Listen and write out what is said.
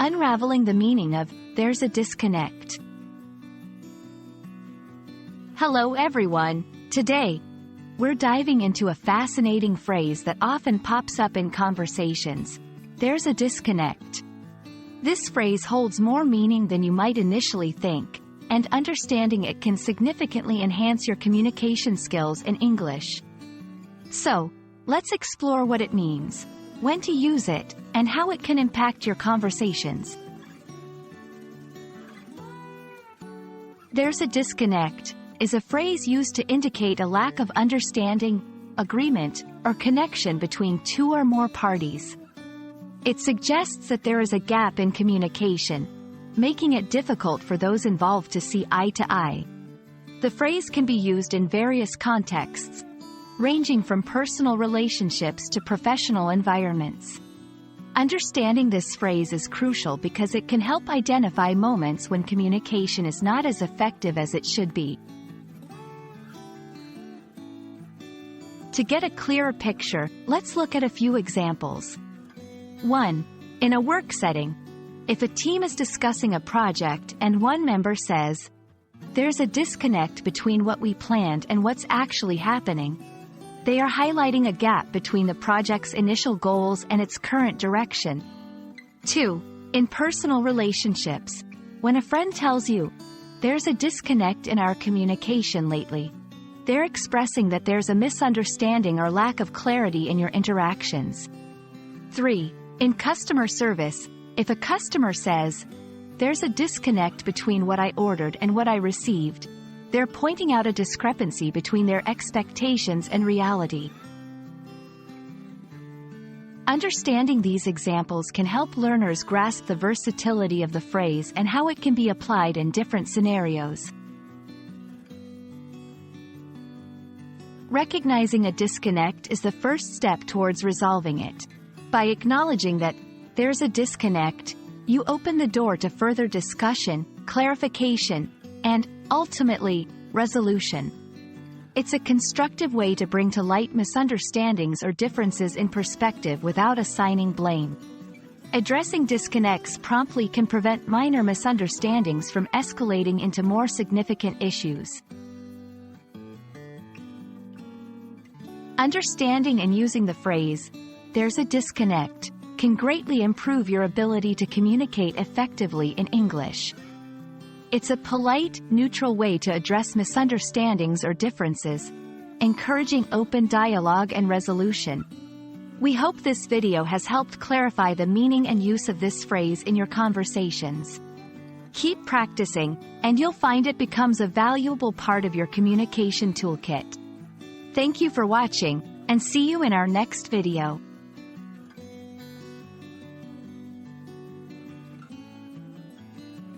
Unraveling the meaning of "there's a disconnect." Hello everyone. Today, we're diving into a fascinating phrase that often pops up in conversations. There's a disconnect. This phrase holds more meaning than you might initially think, and understanding it can significantly enhance your communication skills in English. So, let's explore what it means, when to use it, and how it can impact your conversations. There's a disconnect is a phrase used to indicate a lack of understanding, agreement, or connection between two or more parties. It suggests that there is a gap in communication, making it difficult for those involved to see eye to eye. The phrase can be used in various contexts, ranging from personal relationships to professional environments. Understanding this phrase is crucial because it can help identify moments when communication is not as effective as it should be. To get a clearer picture, let's look at a few examples. 1. In a work setting, if a team is discussing a project and one member says, "There's a disconnect between what we planned and what's actually happening," they are highlighting a gap between the project's initial goals and its current direction. 2. In personal relationships, when a friend tells you, "There's a disconnect in our communication lately," they're expressing that there's a misunderstanding or lack of clarity in your interactions. 3. In customer service, if a customer says, "There's a disconnect between what I ordered and what I received," they're pointing out a discrepancy between their expectations and reality. Understanding these examples can help learners grasp the versatility of the phrase and how it can be applied in different scenarios. Recognizing a disconnect is the first step towards resolving it. By acknowledging that there's a disconnect, you open the door to further discussion, clarification, and, ultimately, resolution. It's a constructive way to bring to light misunderstandings or differences in perspective without assigning blame. Addressing disconnects promptly can prevent minor misunderstandings from escalating into more significant issues. Understanding and using the phrase, "There's a disconnect," can greatly improve your ability to communicate effectively in English. It's a polite, neutral way to address misunderstandings or differences, encouraging open dialogue and resolution. We hope this video has helped clarify the meaning and use of this phrase in your conversations. Keep practicing, and you'll find it becomes a valuable part of your communication toolkit. Thank you for watching, and see you in our next video.